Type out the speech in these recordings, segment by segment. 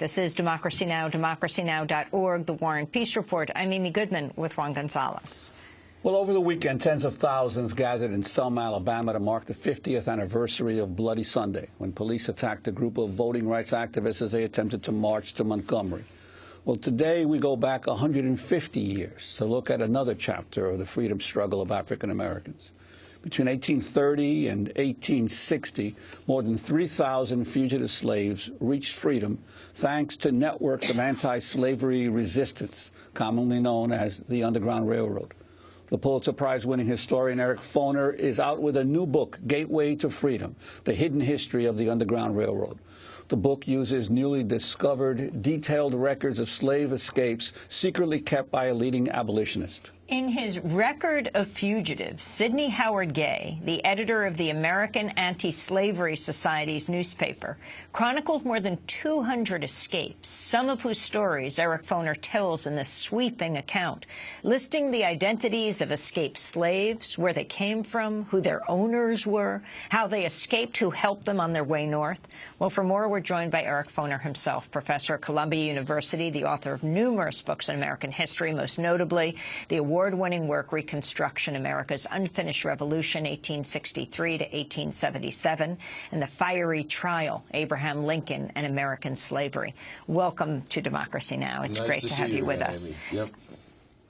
This is Democracy Now!, democracynow.org, The War and Peace Report. I'm Amy Goodman with Juan Gonzalez. Well, over the weekend, tens of thousands gathered in Selma, Alabama to mark the 50th anniversary of Bloody Sunday, when police attacked a group of voting rights activists as they attempted to march to Montgomery. Well, today we go back 150 years to look at another chapter of the freedom struggle of African Americans. Between 1830 and 1860, more than 3,000 fugitive slaves reached freedom thanks to networks of anti-slavery resistance, commonly known as the Underground Railroad. The Pulitzer Prize-winning historian Eric Foner is out with a new book, Gateway to Freedom, The Hidden History of the Underground Railroad. The book uses newly discovered, detailed records of slave escapes secretly kept by a leading abolitionist. In his Record of Fugitives, Sidney Howard Gay, the editor of the American Anti-Slavery Society's newspaper, chronicled more than 200 escapes, some of whose stories Eric Foner tells in this sweeping account, listing the identities of escaped slaves, where they came from, who their owners were, how they escaped, who helped them on their way north. Well, for more, we're joined by Eric Foner himself, professor at Columbia University, the author of numerous books on American history, most notably the award-winning work Reconstruction, America's Unfinished Revolution, 1863 to 1877, and The Fiery Trial, Abraham Lincoln and American Slavery. Welcome to Democracy Now! It's great to have you with us. Yep.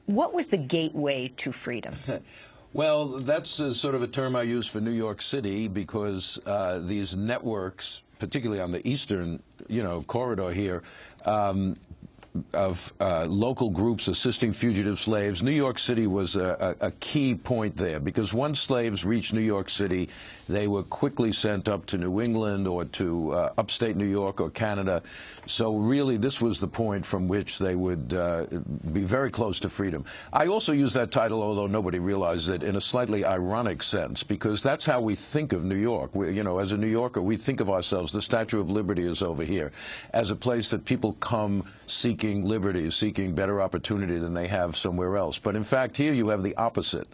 What was the gateway to freedom? Well, that's sort of a term I use for New York City because these networks, particularly on the eastern, corridor here, of local groups assisting fugitive slaves. New York City was a key point there because once slaves reached New York City, they were quickly sent up to New England or to upstate New York or Canada. So really, this was the point from which they would be very close to freedom. I also use that title, although nobody realizes it, in a slightly ironic sense, because that's how we think of New York. As a New Yorker, we think of ourselves, the Statue of Liberty is over here, as a place that people come seeking liberty, seeking better opportunity than they have somewhere else. But in fact, here you have the opposite.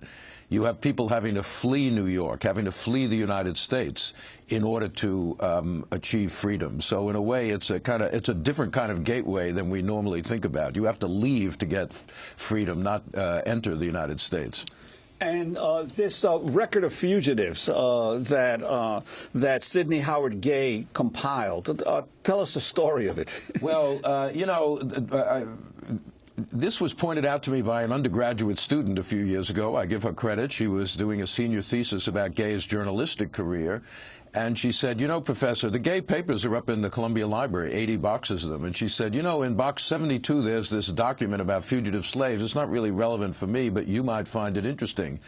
You have people having to flee New York, having to flee the United States in order to achieve freedom. So in a way, it's a different kind of gateway than we normally think about. You have to leave to get freedom, not enter the United States. And this record of fugitives that Sidney Howard Gay compiled, tell us the story of it. Well, this was pointed out to me by an undergraduate student a few years ago. I give her credit. She was doing a senior thesis about Gay's journalistic career. And she said, Professor, the Gay papers are up in the Columbia Library, 80 boxes of them. And she said, in box 72, there's this document about fugitive slaves. It's not really relevant for me, but you might find it interesting.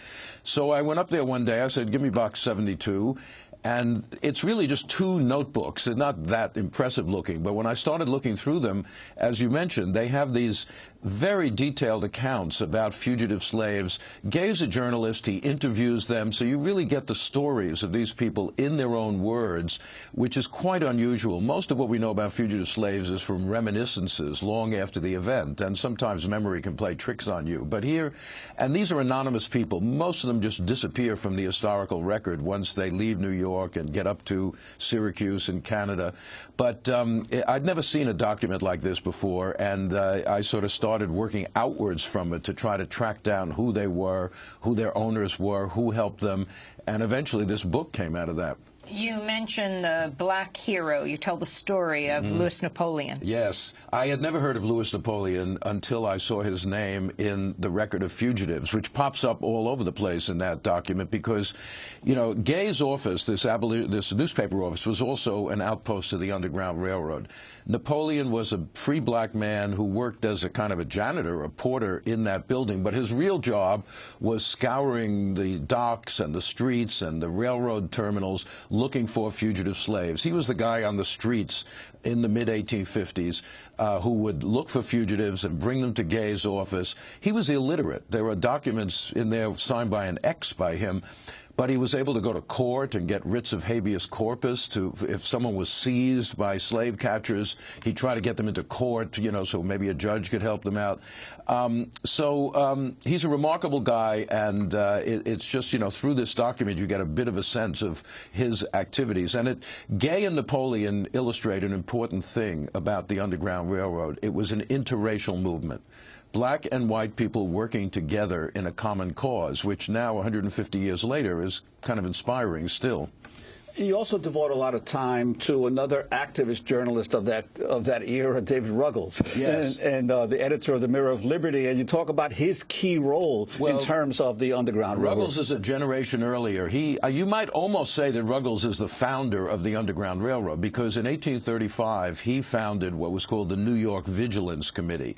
So I went up there one day. I said, give me box 72. And it's really just two notebooks. They're not that impressive looking. But when I started looking through them, as you mentioned, they have these very detailed accounts about fugitive slaves. Gay's a journalist. He interviews them. So you really get the stories of these people in their own words, which is quite unusual. Most of what we know about fugitive slaves is from reminiscences long after the event. And sometimes memory can play tricks on you. But here, and these are anonymous people. Most of them just disappear from the historical record once they leave New York and get up to Syracuse in Canada. But I'd never seen a document like this before, and I sort of started working outwards from it to try to track down who they were, who their owners were, who helped them, and eventually this book came out of that. You mentioned the black hero. You tell the story of Louis Napoleon. Yes. I had never heard of Louis Napoleon until I saw his name in the Record of Fugitives, which pops up all over the place in that document because, Gay's office, this newspaper office, was also an outpost of the Underground Railroad. Napoleon was a free black man who worked as a kind of a janitor, a porter in that building, but his real job was scouring the docks and the streets and the railroad terminals looking for fugitive slaves. He was the guy on the streets in the mid-1850s who would look for fugitives and bring them to Gay's office. He was illiterate. There were documents in there signed by an X by him. but he was able to go to court and get writs of habeas corpus if someone was seized by slave catchers, he'd try to get them into court, you know, so maybe a judge could help them out. He's a remarkable guy, and it's just, you know, through this document you get a bit of a sense of his activities. And Gay and Napoleon illustrate an important thing about the Underground Railroad. It was an interracial movement. Black and white people working together in a common cause, which now, 150 years later, is kind of inspiring still. You also devote a lot of time to another activist journalist of that era, David Ruggles, yes, and the editor of the Mirror of Liberty, and you talk about his key role in terms of the Underground Railroad. Ruggles is a generation earlier. You might almost say that Ruggles is the founder of the Underground Railroad, because in 1835 he founded what was called the New York Vigilance Committee.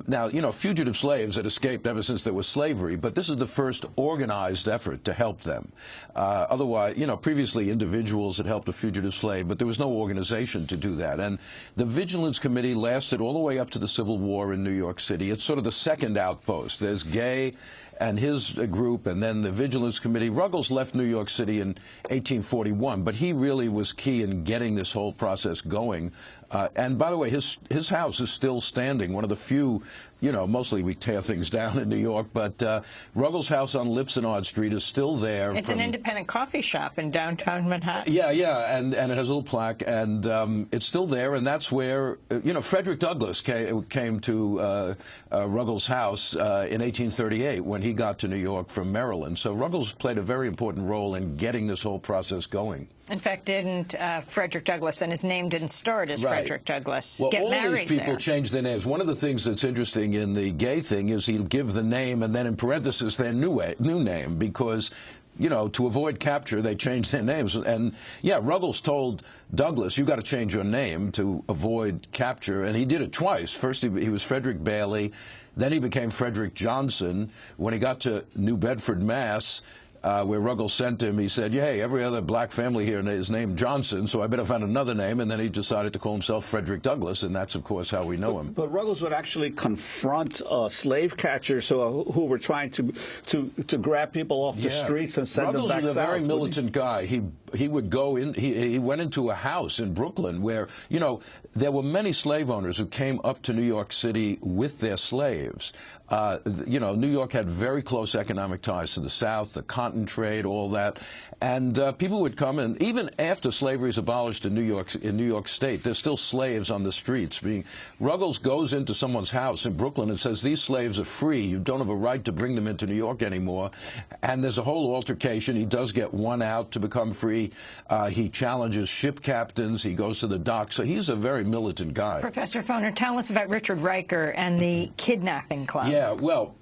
Now, you know, fugitive slaves had escaped ever since there was slavery, but this is the first organized effort to help them. Otherwise, you know, previously individuals had helped a fugitive slave, but there was no organization to do that. And the Vigilance Committee lasted all the way up to the Civil War in New York City. It's sort of the second outpost. There's Gay and his group, and then the Vigilance Committee. Ruggles left New York City in 1841, but he really was key in getting this whole process going. And by the way, his house is still standing, one of the few, you know, mostly we tear things down in New York, but Ruggles' house on Lipsonard Street is still there. It's an independent coffee shop in downtown Manhattan. Yeah, yeah, and it has a little plaque, and it's still there, and that's where, you know, Frederick Douglass came to Ruggles' house in 1838 when he got to New York from Maryland. So Ruggles played a very important role in getting this whole process going. In fact, didn't Frederick Douglass, and his name didn't start as Frederick Douglass, get married there? All these people changed their names. One of the things that's interesting in the Gay thing is he'll give the name and then in parentheses their new name, because, you know, to avoid capture, they changed their names. And, yeah, Ruggles told Douglass, you got to change your name to avoid capture, and he did it twice. First, he was Frederick Bailey. Then he became Frederick Johnson. When he got to New Bedford, Mass., where Ruggles sent him, he said, yeah, hey, every other black family here is named Johnson, so I better find another name. And then he decided to call himself Frederick Douglass, and that's, of course, how we know him. But Ruggles would actually confront slave catchers who were trying to grab people off the streets and send them back south. Ruggles was a very militant guy. He would go in, he went into a house in Brooklyn where, you know, there were many slave owners who came up to New York City with their slaves. You know, New York had very close economic ties to the South, the cotton trade, all that. And people would come, and even after slavery is abolished in New York State, there's still slaves on the streets. Ruggles goes into someone's house in Brooklyn and says, these slaves are free. You don't have a right to bring them into New York anymore. And there's a whole altercation. He does get one out to become free. He challenges ship captains. He goes to the dock. So he's a very militant guy. Professor Foner, tell us about Richard Riker and the kidnapping club. Yeah, well,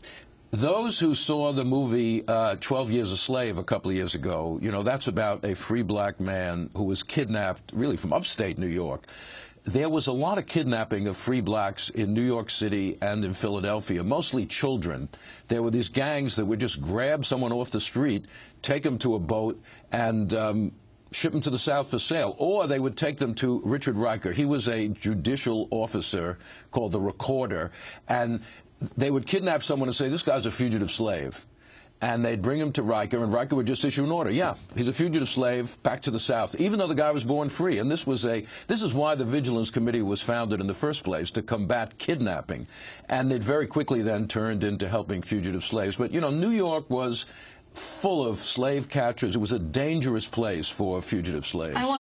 those who saw the movie 12 Years a Slave a couple of years ago, you know, that's about a free black man who was kidnapped really from upstate New York. There was a lot of kidnapping of free blacks in New York City and in Philadelphia, mostly children. There were these gangs that would just grab someone off the street, take them to a boat, and ship them to the South for sale, or they would take them to Richard Riker. He was a judicial officer called the Recorder, and they would kidnap someone and say, this guy's a fugitive slave. And they'd bring him to Riker, and Riker would just issue an order. Yeah, he's a fugitive slave, back to the South, even though the guy was born free. And this is why the Vigilance Committee was founded in the first place, to combat kidnapping. And it very quickly then turned into helping fugitive slaves. But, you know, New York was full of slave catchers. It was a dangerous place for fugitive slaves.